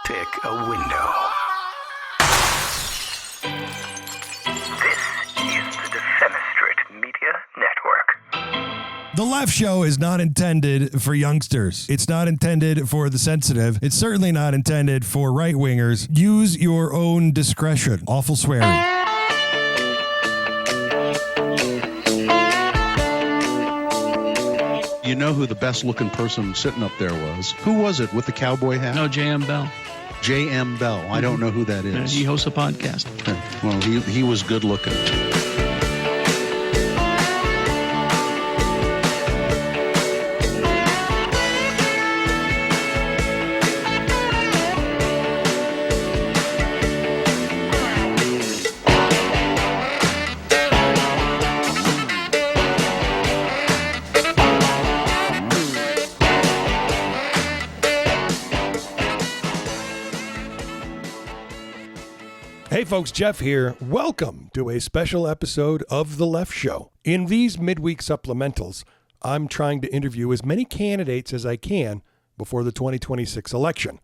Pick a window. This is the Defenestrate Media Network. The Left Show is not intended for youngsters. It's not intended for the sensitive. It's certainly not intended for right-wingers. Use your own discretion. Awful swearing. You know who the best-looking person sitting up there was? Who was it with the cowboy hat? No, J.M. Bell. J.M. Bell. I don't know who that is. He hosts a podcast. Well, he was good-looking. Hey folks, Jeff here. Welcome to a special episode of The Left Show. In these midweek supplementals, I'm trying to interview as many candidates as I can before the 2026 election.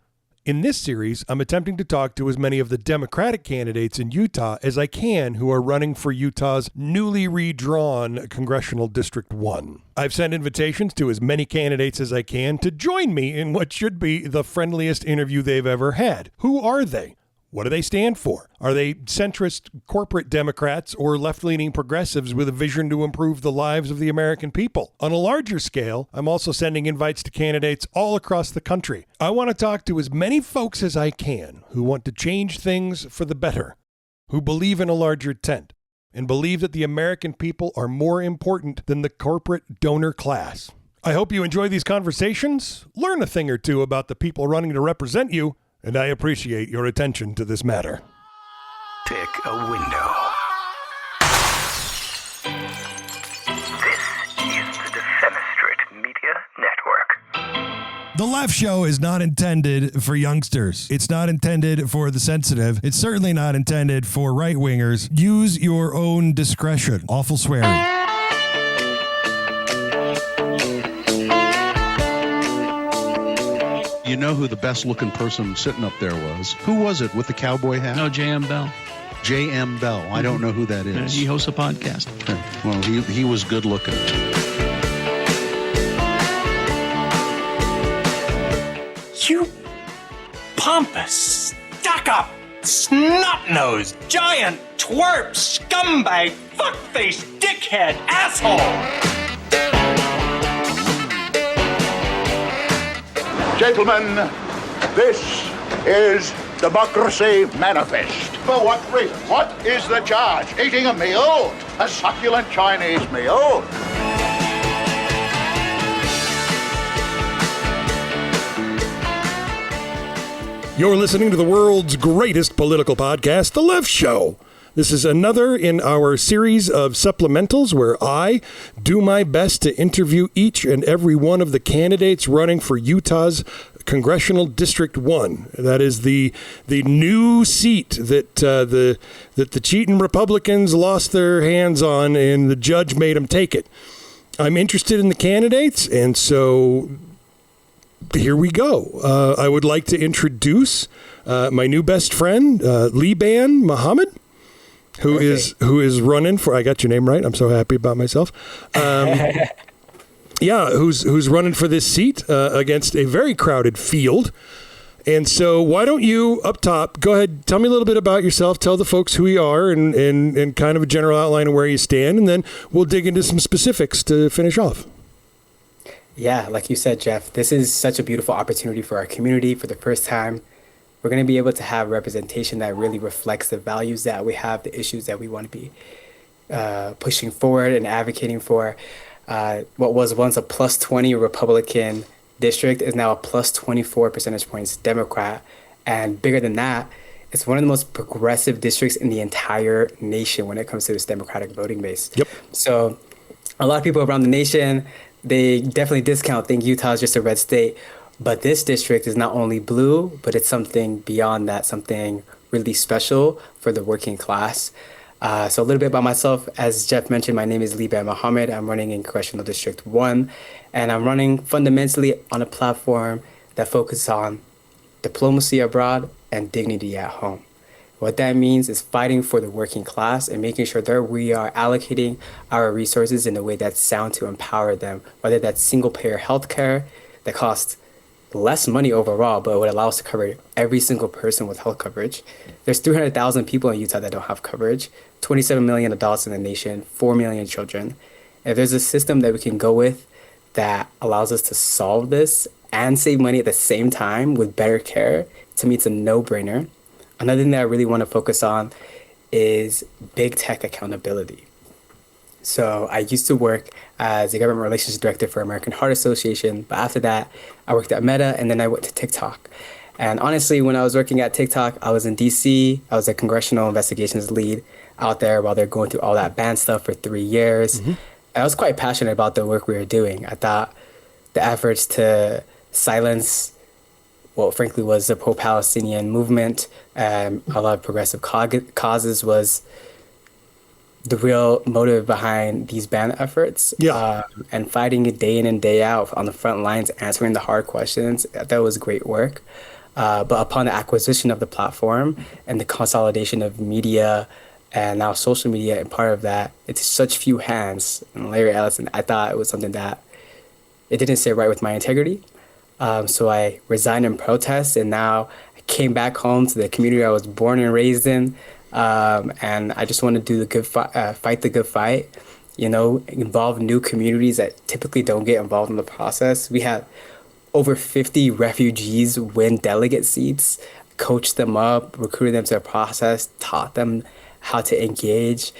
In this series, I'm attempting to talk to as many of the Democratic candidates in Utah as I can who are running for Utah's newly redrawn Congressional District 1. I've sent invitations to as many candidates as I can to join me in what should be the friendliest interview they've ever had. Who are they? What do they stand for? Are they centrist corporate Democrats or left-leaning progressives with a vision to improve the lives of the American people? On a larger scale, I'm also sending invites to candidates all across the country. I want to talk to as many folks as I can who want to change things for the better, who believe in a larger tent, and believe that the American people are more important than the corporate donor class. I hope you enjoy these conversations, learn a thing or two about the people running to represent you, and I appreciate your attention to this matter. Pick a window. This is the Defenestrate Media Network. The Left Show is not intended for youngsters. It's not intended for the sensitive. It's certainly not intended for right-wingers. Use your own discretion. Awful swearing. You know who the best-looking person sitting up there was? Who was it with the cowboy hat? No, J.M. Bell. J.M. Bell. I don't know who that is. He hosts a podcast. Well, he was good-looking. You pompous, stuck-up, snot-nosed, giant, twerp, scumbag, fuckface, dickhead, asshole! Gentlemen, this is Democracy Manifest. For what reason? What is the charge? Eating a meal? A succulent Chinese meal? You're listening to the world's greatest political podcast, The Left Show. This is another in our series of supplementals where I do my best to interview each and every one of the candidates running for Utah's Congressional District 1. That is the new seat that the cheating Republicans lost their hands on and the judge made them take it. I'm interested in the candidates, and so here we go. I would like to introduce my new best friend, Liban Mohamed. Who is running for? I got your name right. I'm so happy about myself. Who's running for this seat against a very crowded field. And so, why don't you up top go ahead, tell me a little bit about yourself, tell the folks who you are, and kind of a general outline of where you stand, and then we'll dig into some specifics to finish off. Yeah, like you said, Jeff, this is such a beautiful opportunity for our community. For the first time, we're going to be able to have representation that really reflects the values that we have, the issues that we want to be pushing forward and advocating for. What was once a plus 20 Republican district is now a plus 24 percentage points Democrat. And bigger than that, it's one of the most progressive districts in the entire nation when it comes to this Democratic voting base. Yep. So a lot of people around the nation, they definitely think Utah is just a red state. But this district is not only blue, but it's something beyond that, something really special for the working class. So a little bit about myself. As Jeff mentioned, my name is Liban Mohamed. I'm running in Congressional District 1, and I'm running fundamentally on a platform that focuses on diplomacy abroad, and dignity at home. What that means is fighting for the working class and making sure that we are allocating our resources in a way that's sound to empower them, whether that's single-payer healthcare that costs less money overall, but would allow us to cover every single person with health coverage. There's 300,000 people in Utah that don't have coverage, 27 million adults in the nation, 4 million children. If there's a system that we can go with that allows us to solve this and save money at the same time with better care, to me, it's a no-brainer. Another thing that I really want to focus on is big tech accountability. So I used to work as a government relations director for American Heart Association, but after that, I worked at Meta, and then I went to TikTok. And honestly, when I was working at TikTok, I was in DC. I was a congressional investigations lead out there while they're going through all that ban stuff for 3 years. Mm-hmm. I was quite passionate about the work we were doing. I thought the efforts to silence what frankly was the pro-Palestinian movement, a lot of progressive causes was the real motive behind these ban efforts. Yeah. And fighting it day in and day out on the front lines, answering the hard questions. That was great work. But upon the acquisition of the platform and the consolidation of media and now social media, and part of that, it's such few hands. And Larry Ellison, I thought it was something that it didn't sit right with my integrity. So I resigned in protest, and now I came back home to the community I was born and raised in. And I just want to do the good fight the good fight, involve new communities that typically don't get involved in the process. We had over 50 refugees win delegate seats, coached them up, recruited them to the process, taught them how to engage.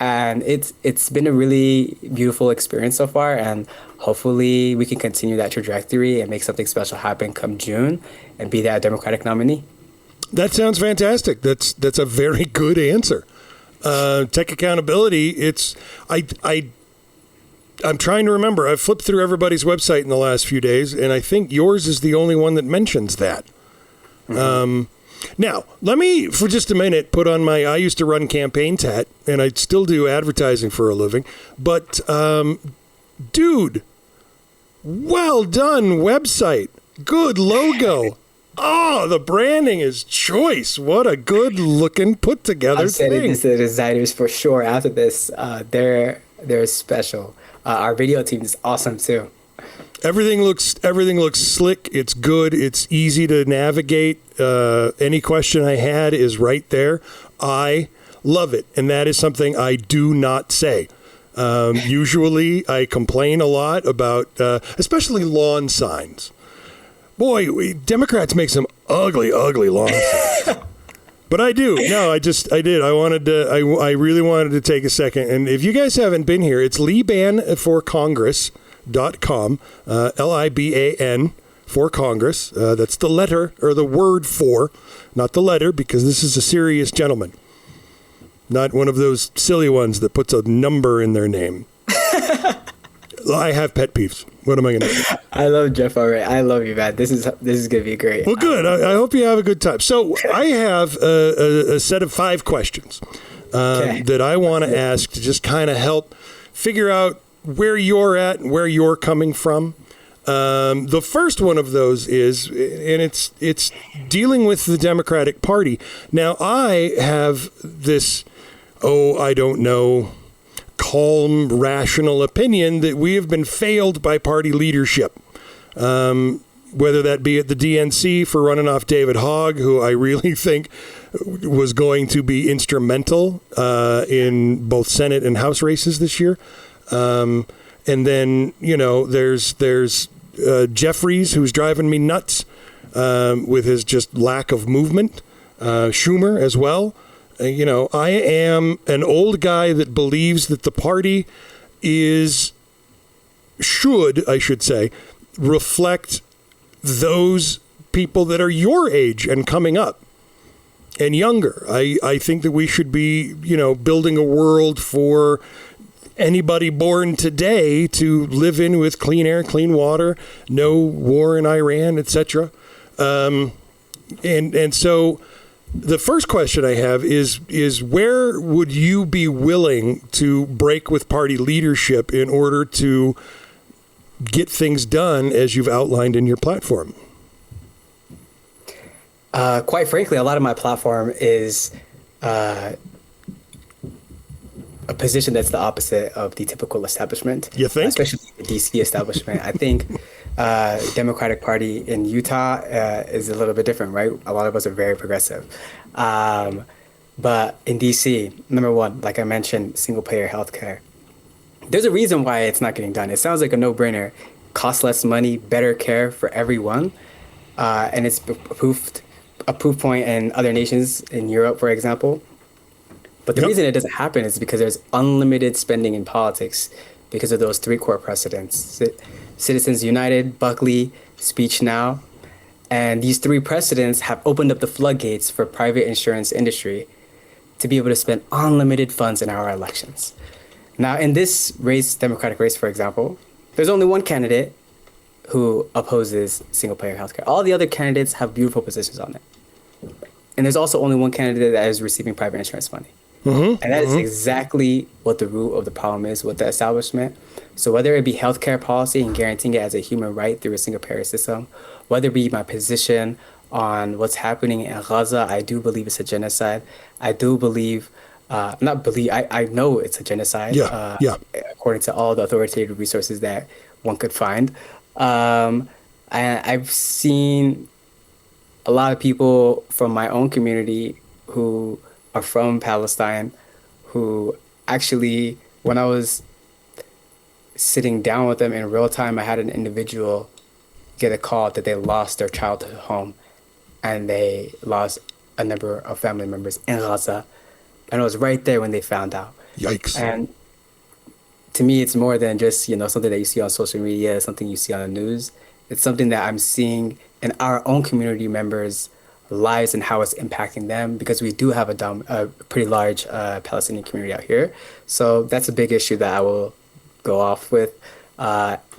And it's been a really beautiful experience so far, and hopefully we can continue that trajectory and make something special happen come June and be that Democratic nominee. That sounds fantastic. That's a very good answer. Tech accountability. I'm trying to remember. I've flipped through everybody's website in the last few days, and I think yours is the only one that mentions that. Mm-hmm. Now, let me, for just a minute, put on I used to run campaigns hat, and I still do advertising for a living. But, dude, well done website. Good logo. Oh, the branding is choice. What a good looking put together I'm thing. sending this to the designers for sure after this. They're special. Our video team is awesome too. Everything looks slick. It's good. It's easy to navigate. Any question I had is right there. I love it. And that is something I do not say. Usually I complain a lot about, especially lawn signs. Boy, Democrats make some ugly lawn signs. But I do. No, I did. I really wanted to take a second. And if you guys haven't been here, it's libanforcongress.com, Liban for Congress. That's the letter or the word for, not the letter, because this is a serious gentleman. Not one of those silly ones that puts a number in their name. I have pet peeves. What am I going to say? I love Jeff already. I love you, man. This is going to be great. Well, good. I hope you have a good time. So I have a set of 5 questions that I want to ask to just kind of help figure out where you're at and where you're coming from. The first one of those is, and it's dealing with the Democratic Party. Now, I have this, I don't know, calm, rational opinion that we have been failed by party leadership. Whether that be at the DNC for running off David Hogg, who I really think was going to be instrumental in both Senate and House races this year. And then, there's Jeffries, who's driving me nuts with his just lack of movement. Schumer as well. I am an old guy that believes that the party should reflect those people that are your age and coming up and younger. I think that we should be, building a world for anybody born today to live in with clean air, clean water, no war in Iran, etc. And so the first question I have is where would you be willing to break with party leadership in order to get things done as you've outlined in your platform? Quite frankly, a lot of my platform is a position that's the opposite of the typical establishment. You think? Especially the DC establishment. I think Democratic Party in Utah is a little bit different, right? A lot of us are very progressive. But in DC, number one, like I mentioned, single-payer healthcare. There's a reason why it's not getting done. It sounds like a no-brainer. Costs less money, better care for everyone. And it's a proof point in other nations, in Europe, for example. But the reason it doesn't happen is because there's unlimited spending in politics because of those three core precedents. Citizens United, Buckley, Speech Now. And these three precedents have opened up the floodgates for private insurance industry to be able to spend unlimited funds in our elections. Now, in this race, Democratic race, for example, there's only one candidate who opposes single-payer healthcare. All the other candidates have beautiful positions on it. And there's also only one candidate that is receiving private insurance money. And that is exactly what the root of the problem is with the establishment. So whether it be healthcare policy and guaranteeing it as a human right through a single-payer system, whether it be my position on what's happening in Gaza, I do believe it's a genocide. I do believe, I know it's a genocide, according to all the authoritative resources that one could find. And I've seen a lot of people from my own community who are from Palestine, who actually, when I was sitting down with them in real time, I had an individual get a call that they lost their childhood home and they lost a number of family members in Gaza. And it was right there when they found out. Yikes. And to me, it's more than just, something that you see on social media, something you see on the news. It's something that I'm seeing in our own community members' lives and how it's impacting them, because we do have a pretty large Palestinian community out here. So that's a big issue that I will go off with.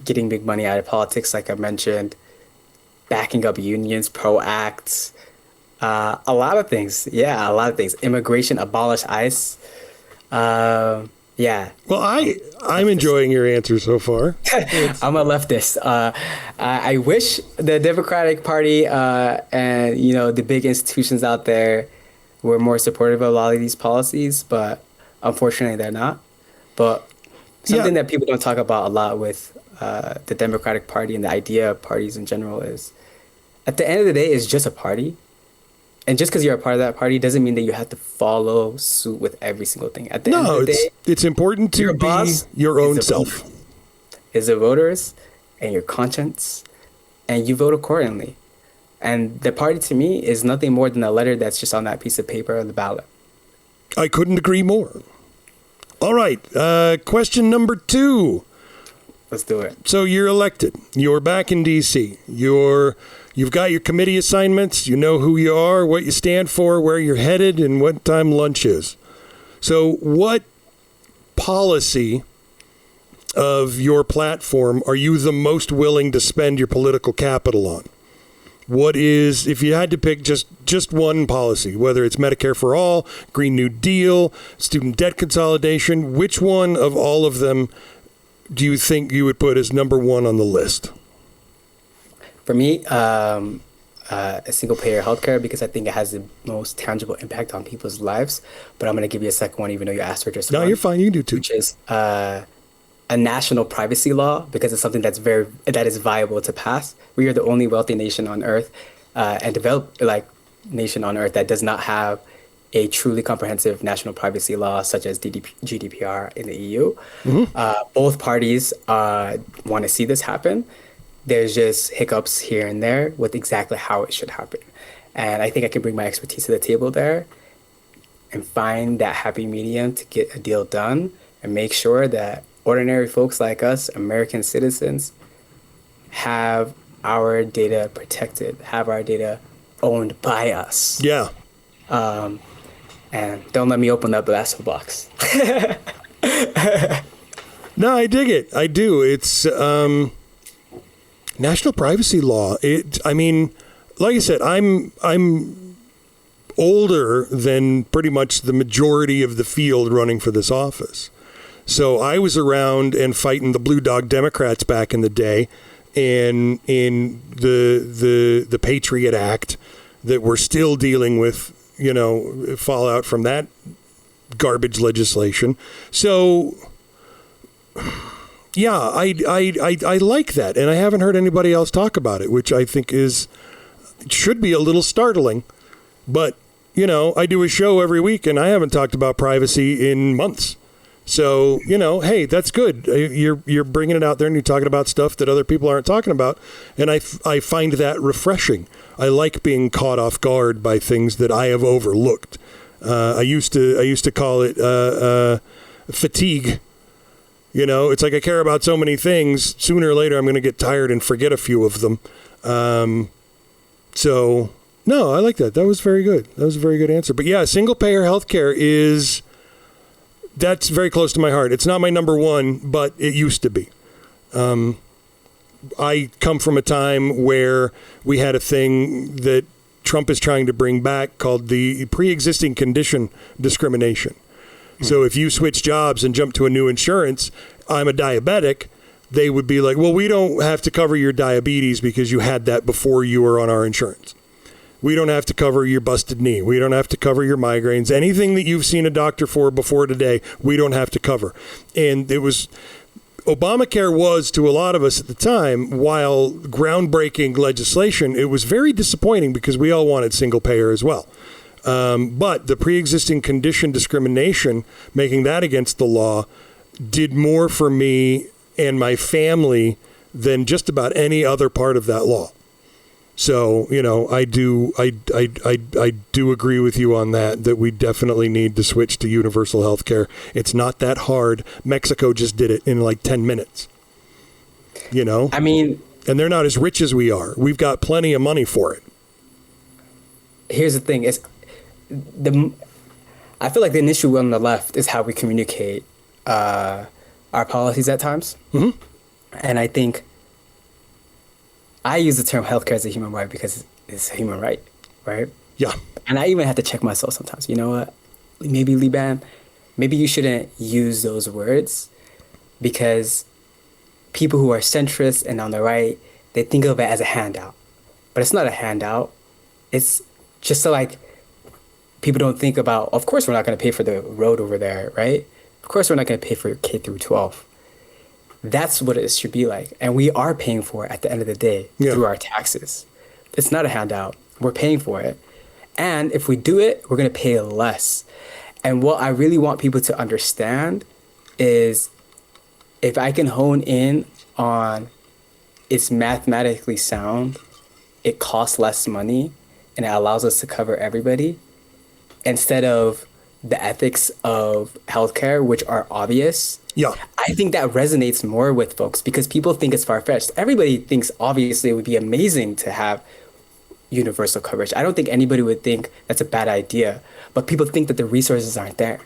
Getting big money out of politics, like I mentioned, backing up unions, pro-acts, a lot of things. Yeah, a lot of things. Immigration, abolish ICE. Yeah. Well, I'm enjoying your answer so far. I'm a leftist. I wish the Democratic Party and the big institutions out there were more supportive of a lot of these policies, but unfortunately they're not. But something that people don't talk about a lot with the Democratic Party and the idea of parties in general is, at the end of the day, it's just a party. And just because you're a part of that party doesn't mean that you have to follow suit with every single thing. At the end of the day, it's important to be your own self. Is the voters and your conscience, and you vote accordingly. And the party to me is nothing more than a letter that's just on that piece of paper on the ballot. I couldn't agree more. All right, question number 2. Let's do it. So you're elected. You're back in D.C. You've got your committee assignments. You know who you are, what you stand for, where you're headed, and what time lunch is. So what policy of your platform are you the most willing to spend your political capital on? What is, if you had to pick just one policy, whether it's Medicare for all, Green New Deal, student debt consolidation, which one of all of them do you think you would put as number 1 on the list? For me, a single-payer healthcare, because I think it has the most tangible impact on people's lives. But I'm going to give you a second one, even though you asked for just one. No, you're fine. You can do 2. Which is a national privacy law, because it's something that is viable to pass. We are the only wealthy nation on earth and developed nation on earth that does not have a truly comprehensive national privacy law such as GDPR in the EU. Both parties want to see this happen. There's just hiccups here and there with exactly how it should happen. And I think I can bring my expertise to the table there and find that happy medium to get a deal done and make sure that ordinary folks like us, American citizens, have our data protected, have our data owned by us. Yeah. And don't let me open up the soapbox. No, I dig it. I do. It's national privacy law. I mean, like I said, I'm older than pretty much the majority of the field running for this office. So I was around and fighting the Blue Dog Democrats back in the day, and in the Patriot Act, that we're still dealing with, fallout from that garbage legislation. So, yeah, I like that. And I haven't heard anybody else talk about it, which I think should be a little startling. But, I do a show every week and I haven't talked about privacy in months. So, hey, that's good. You're bringing it out there and you're talking about stuff that other people aren't talking about. And I find that refreshing. I like being caught off guard by things that I have overlooked. I used to call it fatigue. It's like I care about so many things. Sooner or later, I'm going to get tired and forget a few of them. So, no, I like that. That was very good. That was a very good answer. But yeah, single payer healthcare that's very close to my heart. It's not my number one, but it used to be. I come from a time where we had a thing that Trump is trying to bring back called the pre-existing condition discrimination. So if you switch jobs and jump to a new insurance, I'm a diabetic, they would be like, well, we don't have to cover your diabetes because you had that before you were on our insurance. We don't have to cover your busted knee. We don't have to cover your migraines. Anything that you've seen a doctor for before today, we don't have to cover. And Obamacare was, to a lot of us at the time, while groundbreaking legislation, it was very disappointing because we all wanted single payer as well. But the pre-existing condition discrimination, making that against the law, did more for me and my family than just about any other part of that law. So, I do agree with you on that we definitely need to switch to universal health care. It's not that hard. Mexico just did it in like 10 minutes, I mean, and they're not as rich as we are. We've got plenty of money for it. Here's the thing I feel like the issue on the left is how we communicate our policies at times. Mm-hmm. And I think I use the term healthcare as a human right because it's a human right? Yeah. And I even have to check myself sometimes. You know what? Maybe, Liban, maybe you shouldn't use those words because people who are centrist and on the right, they think of it as a handout. But it's not a handout. It's just so like people don't think about, of course, we're not going to pay for the road over there, right? Of course, we're not going to pay for K through 12. That's what it should be like. And we are paying for it at the end of the day through our taxes. It's not a handout. We're paying for it. And if we do it, we're going to pay less. And what I really want people to understand is if I can hone in on it's mathematically sound, it costs less money, and it allows us to cover everybody, instead of the ethics of healthcare, which are obvious. Yeah. I think that resonates more with folks because people think it's far-fetched. Everybody thinks, obviously, it would be amazing to have universal coverage. I don't think anybody would think that's a bad idea, but people think that the resources aren't there.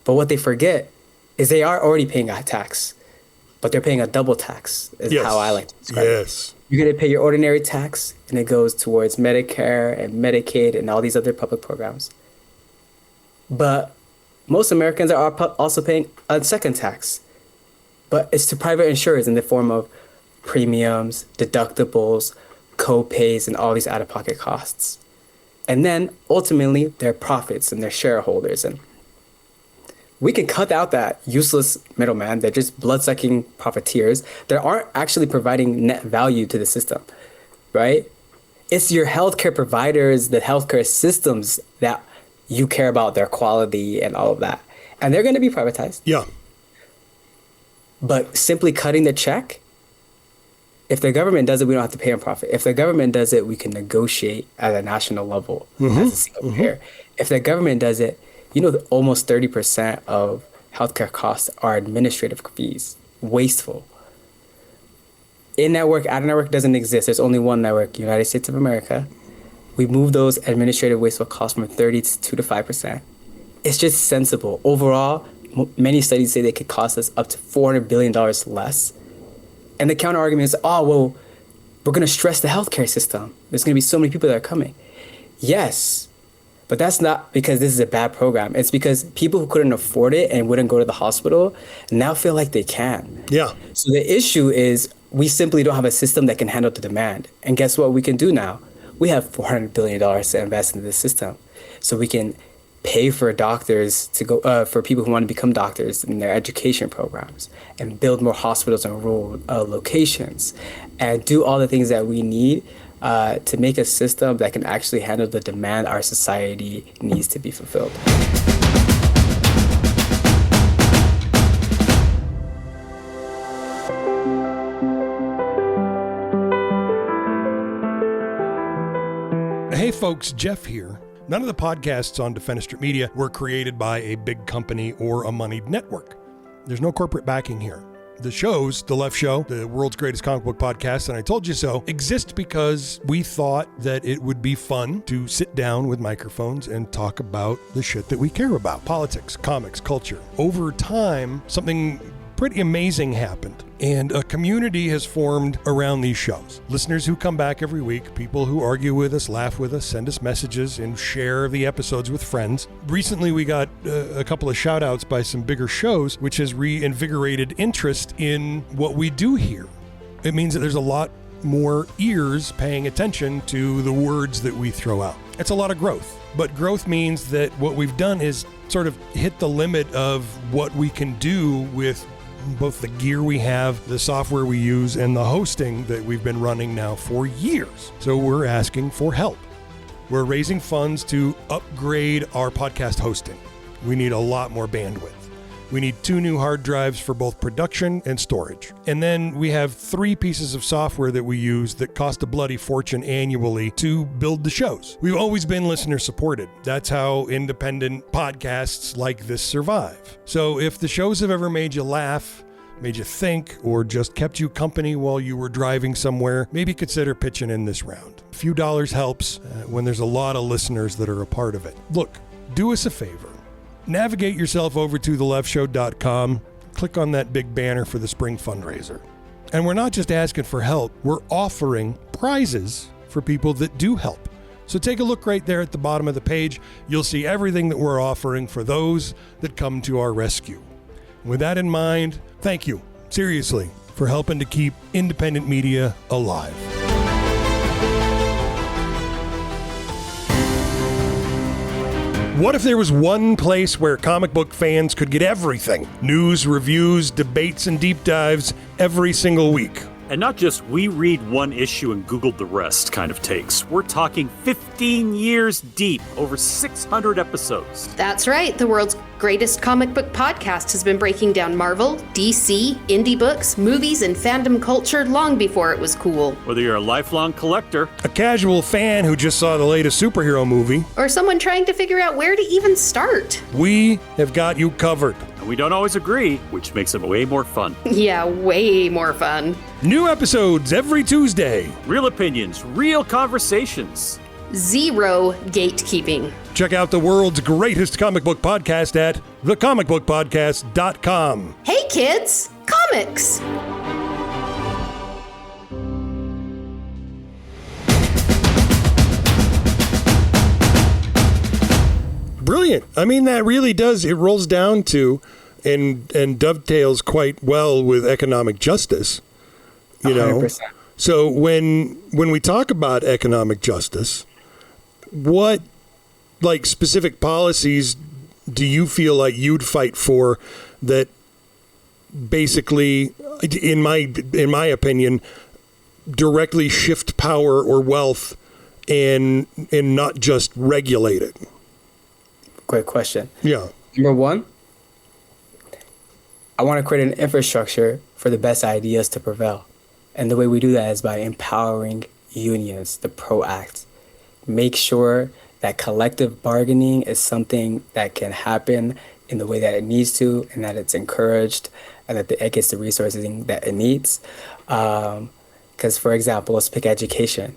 But what they forget is they are already paying a tax, but they're paying a double tax, is how I like to describe it. You're going to pay your ordinary tax, and it goes towards Medicare and Medicaid and all these other public programs. But most Americans are also paying a second tax, but it's to private insurers in the form of premiums, deductibles, co-pays, and all these out-of-pocket costs. And then ultimately their profits and their shareholders. And we can cut out that useless middleman. They're just blood-sucking profiteers that aren't actually providing net value to the system, right? It's your healthcare providers, the healthcare systems that you care about their quality and all of that. And they're going to be privatized. Yeah. But simply cutting the check, if the government does it, we don't have to pay them profit. If the government does it, we can negotiate at a national level as a single payer. If the government does it, almost 30% of healthcare costs are administrative fees. Wasteful. In-network, out-of-network doesn't exist. There's only one network, United States of America. We moved those administrative wasteful costs from 30 to 5%. It's just sensible. Overall, many studies say they could cost us up to $400 billion less. And the counter argument is, we're going to stress the healthcare system. There's going to be so many people that are coming. Yes, but that's not because this is a bad program. It's because people who couldn't afford it and wouldn't go to the hospital now feel like they can. Yeah. So the issue is we simply don't have a system that can handle the demand. And guess what we can do now? we have $400 billion to invest in this system. So we can pay for doctors to go, for people who want to become doctors in their education programs, and build more hospitals in rural locations, and do all the things that we need to make a system that can actually handle the demand our society needs to be fulfilled. Hey folks, Jeff here. None of the podcasts on Defenestrate Media were created by a big company or a moneyed network. There's no corporate backing here. The shows, The Left Show, the world's greatest comic book podcast, and I Told You So, exist because we thought that it would be fun to sit down with microphones and talk about the shit that we care about. Politics, comics, culture. Over time, something pretty amazing happened, and a community has formed around these shows. Listeners who come back every week, people who argue with us, laugh with us, send us messages, and share the episodes with friends. Recently, we got a couple of shout outs by some bigger shows, which has reinvigorated interest in what we do here. It means that there's a lot more ears paying attention to the words that we throw out. It's a lot of growth, but growth means that what we've done is sort of hit the limit of what we can do with both the gear we have, the software we use, and the hosting that we've been running now for years. So we're asking for help. We're raising funds to upgrade our podcast hosting. We need a lot more bandwidth. We need 2 new hard drives for both production and storage. And then we have 3 pieces of software that we use that cost a bloody fortune annually to build the shows. We've always been listener supported. That's how independent podcasts like this survive. So if the shows have ever made you laugh, made you think, or just kept you company while you were driving somewhere, maybe consider pitching in this round. A few dollars helps when there's a lot of listeners that are a part of it. Look, do us a favor. Navigate yourself over to theleftshow.com, click on that big banner for the spring fundraiser. And we're not just asking for help, we're offering prizes for people that do help. So take a look right there at the bottom of the page. You'll see everything that we're offering for those that come to our rescue. With that in mind, thank you, seriously, for helping to keep independent media alive. What if there was one place where comic book fans could get everything? News, reviews, debates, and deep dives every single week. And not just we read one issue and Googled the rest kind of takes. We're talking 15 years deep, over 600 episodes. That's right. The world's greatest comic book podcast has been breaking down Marvel, DC, indie books, movies, and fandom culture long before it was cool. Whether you're a lifelong collector, a casual fan who just saw the latest superhero movie, or someone trying to figure out where to even start, we have got you covered. And we don't always agree, which makes it way more fun. Yeah, way more fun. New episodes every Tuesday. Real opinions, real conversations. Zero gatekeeping. Check out the world's greatest comic book podcast at thecomicbookpodcast.com. Hey kids, comics! Brilliant. I mean, that really does, it rolls down to and dovetails quite well with economic justice. You 100%. know, so when we talk about economic justice, what like specific policies do you feel like you'd fight for that basically, in my opinion, directly shift power or wealth and not just regulate it? Great question. Yeah. Number 1, I want to create an infrastructure for the best ideas to prevail. And the way we do that is by empowering unions, the PRO Act. Make sure that collective bargaining is something that can happen in the way that it needs to, and that it's encouraged, and that it gets the resources that it needs. Because, for example, let's pick education.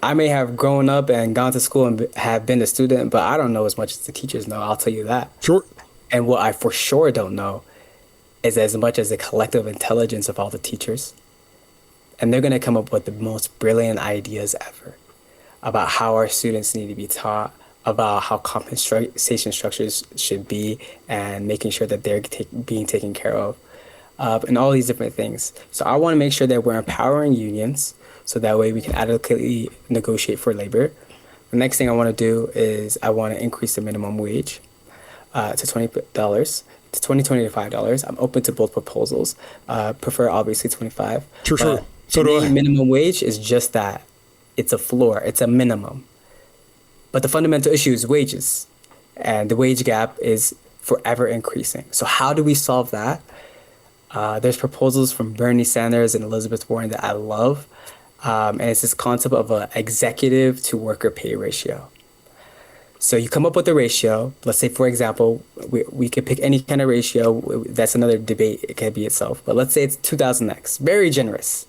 I may have grown up and gone to school and have been a student, but I don't know as much as the teachers know, I'll tell you that. Sure. And what I for sure don't know is as much as the collective intelligence of all the teachers. And they're going to come up with the most brilliant ideas ever about how our students need to be taught, about how compensation structures should be, and making sure that they're being taken care of, and all these different things. So I want to make sure that we're empowering unions so that way we can adequately negotiate for labor. The next thing I want to do is I want to increase the minimum wage to $20 to $25. I'm open to both proposals. Prefer obviously 25. Sure. So to me, minimum wage is just that. It's a floor. It's a minimum. But the fundamental issue is wages, and the wage gap is forever increasing. So how do we solve that? There's proposals from Bernie Sanders and Elizabeth Warren that I love, and it's this concept of an executive to worker pay ratio. So you come up with a ratio. Let's say, for example, we could pick any kind of ratio. That's another debate. It can be itself. But let's say it's 2000x. Very generous.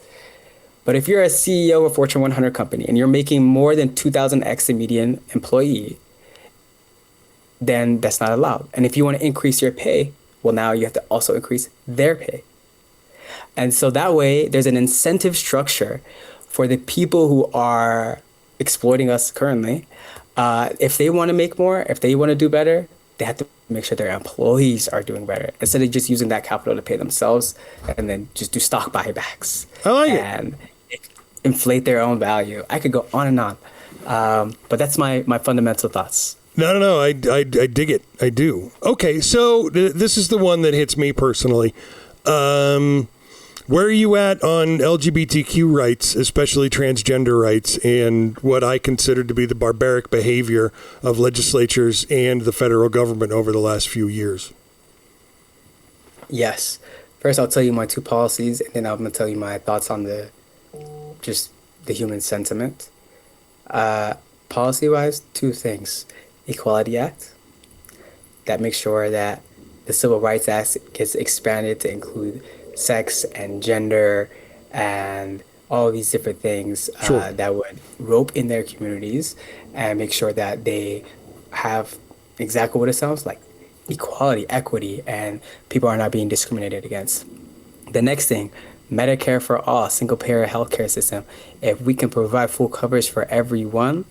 But if you're a CEO of a Fortune 100 company and you're making more than 2000x the median employee, then that's not allowed. And if you want to increase your pay, well, now you have to also increase their pay. And so that way, there's an incentive structure for the people who are exploiting us currently. If they want to make more, if they want to do better, they have to make sure their employees are doing better instead of just using that capital to pay themselves and then just do stock buybacks. I like it. And inflate their own value. I could go on and on. But that's my fundamental thoughts. No. I dig it. I do. Okay, so this is the one that hits me personally. Where are you at on LGBTQ rights, especially transgender rights, and what I consider to be the barbaric behavior of legislatures and the federal government over the last few years? Yes. First, I'll tell you my two policies, and then I'm going to tell you my thoughts on the human sentiment. Policy-wise, two things. Equality Act, that makes sure that the Civil Rights Act gets expanded to include sex and gender and all these different things that would rope in their communities and make sure that they have exactly what it sounds like, equality, equity, and people are not being discriminated against. The next thing, Medicare for all, single-payer healthcare system. If we can provide full coverage for everyone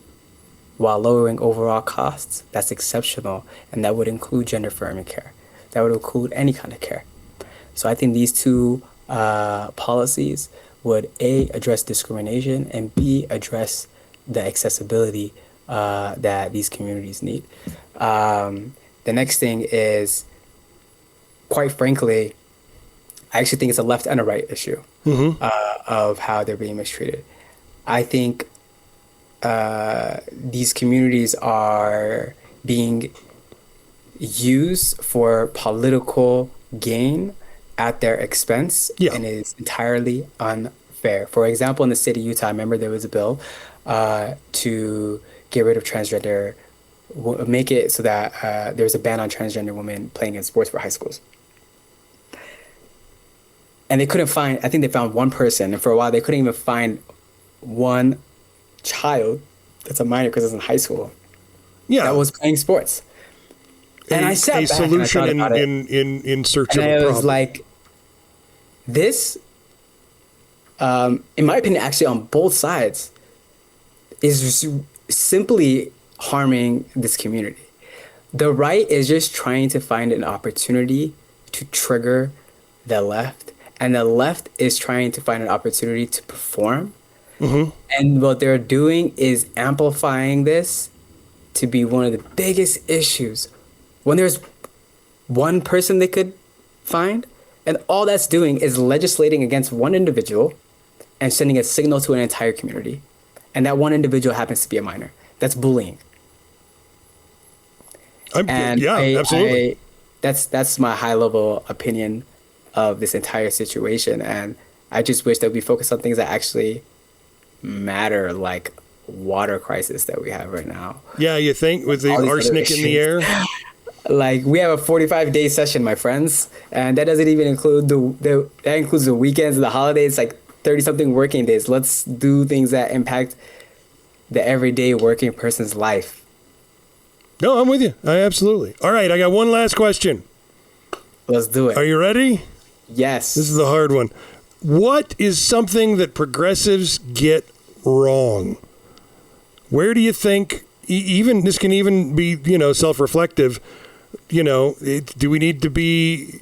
while lowering overall costs, that's exceptional, and that would include gender-affirming care. That would include any kind of care. So I think these two policies would A, address discrimination, and B, address the accessibility that these communities need. The next thing is, quite frankly, I actually think it's a left and a right issue of how they're being mistreated. I think these communities are being used for political gain at their expense and is entirely unfair. For example, in the state of Utah, I remember there was a bill to get rid of transgender, make it so that there was a ban on transgender women playing in sports for high schools. And they couldn't find, I think they found one person, and for a while they couldn't even find one child that's a minor because it's in high school that was playing sports. And I sat back solution and I thought about it. in search and of a problem. I was like, this, in my opinion, actually on both sides, is simply harming this community. The right is just trying to find an opportunity to trigger the left, and the left is trying to find an opportunity to perform. And what they're doing is amplifying this to be one of the biggest issues. When there's one person they could find, and all that's doing is legislating against one individual and sending a signal to an entire community. And that one individual happens to be a minor. That's bullying. Absolutely. That's my high level opinion of this entire situation. And I just wish that we focus on things that actually matter, like water crisis that we have right now. Yeah, you think with the arsenic in the air? Like, we have a 45-day session, my friends, and that doesn't even include that includes the weekends, the holidays, like 30-something working days. Let's do things that impact the everyday working person's life. No, I'm with you. Absolutely. All right, I got one last question. Let's do it. Are you ready? Yes. This is the hard one. What is something that progressives get wrong? Where do you think, even this can even be, self-reflective, do we need to be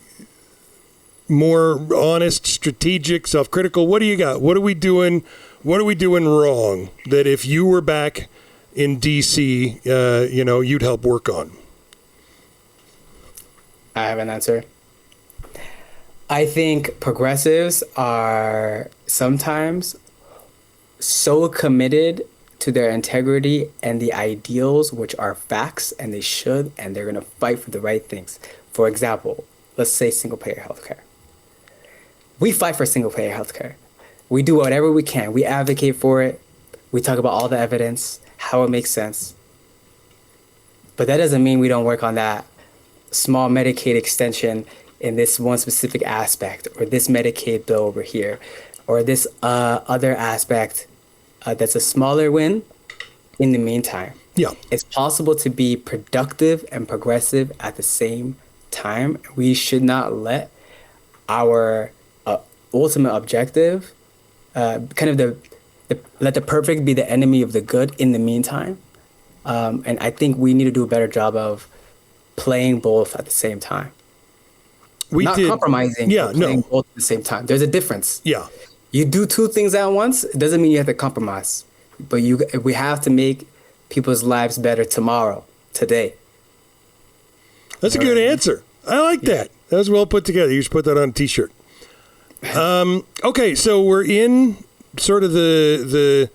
more honest, strategic, self-critical? What do you got? What are we doing? What are we doing wrong that if you were back in D.C., you'd help work on? I have an answer. I think progressives are sometimes so committed to their integrity and the ideals, which are facts, and they should, and they're going to fight for the right things. For example, let's say single-payer healthcare. We fight for single-payer healthcare. We do whatever we can. We advocate for it. We talk about all the evidence, how it makes sense. But that doesn't mean we don't work on that small Medicaid extension in this one specific aspect, or this Medicaid bill over here, or this other aspect that's a smaller win in the meantime. Yeah. It's possible to be productive and progressive at the same time. We should not let our ultimate objective, let the perfect be the enemy of the good in the meantime. And I think we need to do a better job of playing both at the same time. Not compromising, but playing both at the same time. There's a difference. Yeah. You do two things at once, it doesn't mean you have to compromise. But we have to make people's lives better tomorrow, today. That's a good answer. I like that. That was well put together. You should put that on a T-shirt. Okay, so we're in sort of the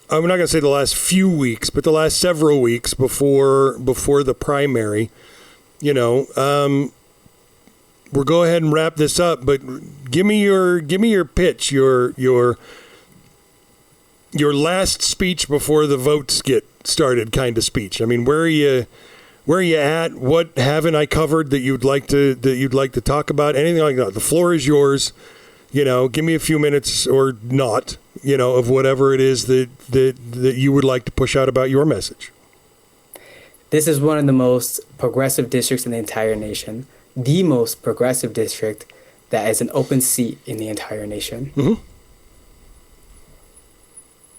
I'm not going to say the last few weeks, but the last several weeks before the primary. We'll go ahead and wrap this up, but give me your pitch, your last speech before the votes get started kind of speech. I mean, where are you at? What haven't I covered that you'd like to talk about? Anything like that. The floor is yours. Give me a few minutes or not, of whatever it is that you would like to push out about your message. This is one of the most progressive districts in the entire nation. The most progressive district that is an open seat in the entire nation. Mm-hmm.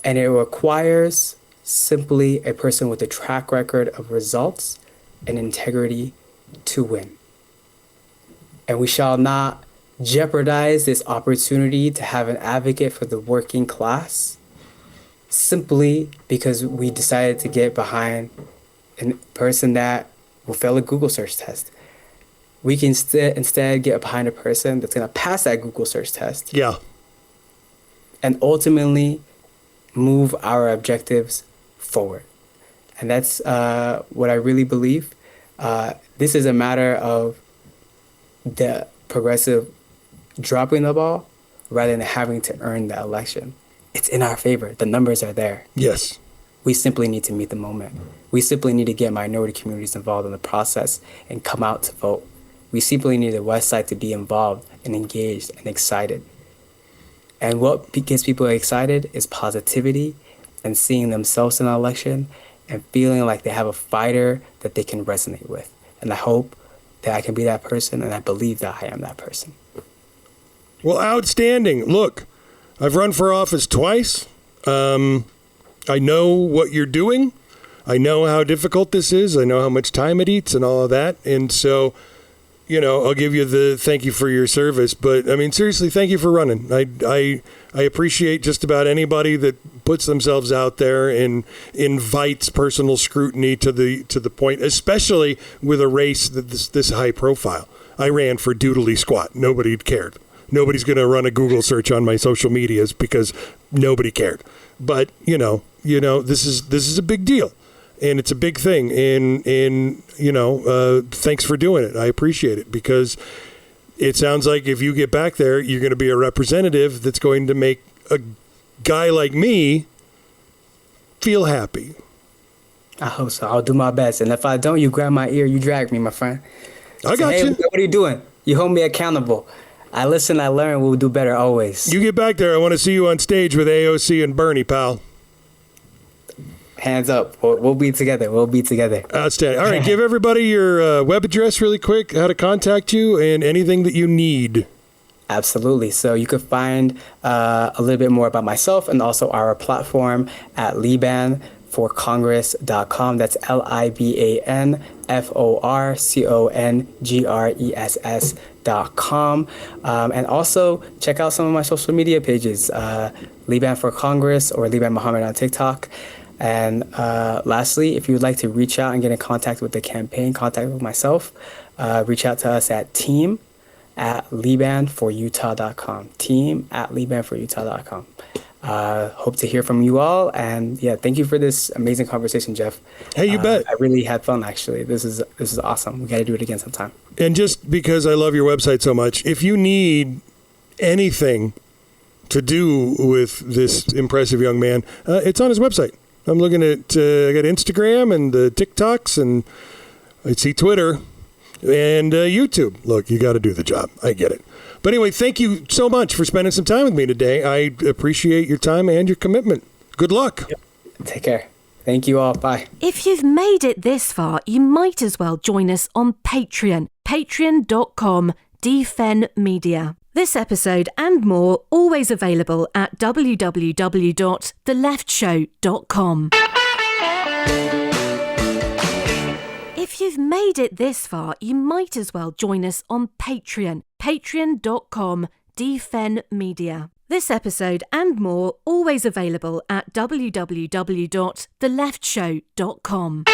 And it requires simply a person with a track record of results and integrity to win. And we shall not jeopardize this opportunity to have an advocate for the working class simply because we decided to get behind a person that will fail a Google search test. We can instead get behind a person that's going to pass that Google search test. Yeah. And ultimately move our objectives forward. And that's what I really believe. This is a matter of the progressive dropping the ball rather than having to earn the election. It's in our favor. The numbers are there. Yes. We simply need to meet the moment. We simply need to get minority communities involved in the process and come out to vote. We simply need the West Side to be involved and engaged and excited. And what gets people excited is positivity and seeing themselves in an election and feeling like they have a fighter that they can resonate with. And I hope that I can be that person, and I believe that I am that person. Well, outstanding. Look, I've run for office twice. I know what you're doing. I know how difficult this is. I know how much time it eats and all of that. And so, I'll give you the thank you for your service. But, I mean, seriously, thank you for running. I appreciate just about anybody that puts themselves out there and invites personal scrutiny to the point, especially with a race that's this high profile. I ran for doodly squat. Nobody cared. Nobody's going to run a Google search on my social medias because nobody cared. But, this is a big deal. And it's a big thing. And thanks for doing it. I appreciate it because it sounds like if you get back there, you're going to be a representative that's going to make a guy like me feel happy. I hope so. I'll do my best. And if I don't, you grab my ear, you drag me, my friend. I got you. What are you doing? You hold me accountable. I listen, I learn, we'll do better always. You get back there, I want to see you on stage with AOC and Bernie, pal. Hands up. We'll be together. We'll be together. Outstanding. All right, give everybody your web address really quick, how to contact you, and anything that you need. Absolutely. So you could find a little bit more about myself and also our platform at libanforcongress.com. That's LIBANFORCONGRESS.com. TV.com. And also check out some of my social media pages, Liban for Congress or Liban Mohamed on TikTok. And lastly, if you would like to reach out and get in contact with the campaign, contact with myself, reach out to us at team@libanforutah.com. team@libanforutah.com. Hope to hear from you all. And yeah, thank you for this amazing conversation, Jeff. Hey, you bet. I really had fun, actually. This is awesome. We got to do it again sometime. And just because I love your website so much, if you need anything to do with this impressive young man, it's on his website. I'm looking at, I got Instagram and the TikToks, and I see Twitter and YouTube. Look, you got to do the job. I get it. But anyway, thank you so much for spending some time with me today. I appreciate your time and your commitment. Good luck. Yep. Take care. Thank you all. Bye. If you've made it this far, you might as well join us on Patreon. Patreon.com/DFenMedia. This episode and more always available at www.theleftshow.com. If you've made it this far, you might as well join us on Patreon. Patreon.com/DFenMedia. This episode and more always available at www.theleftshow.com.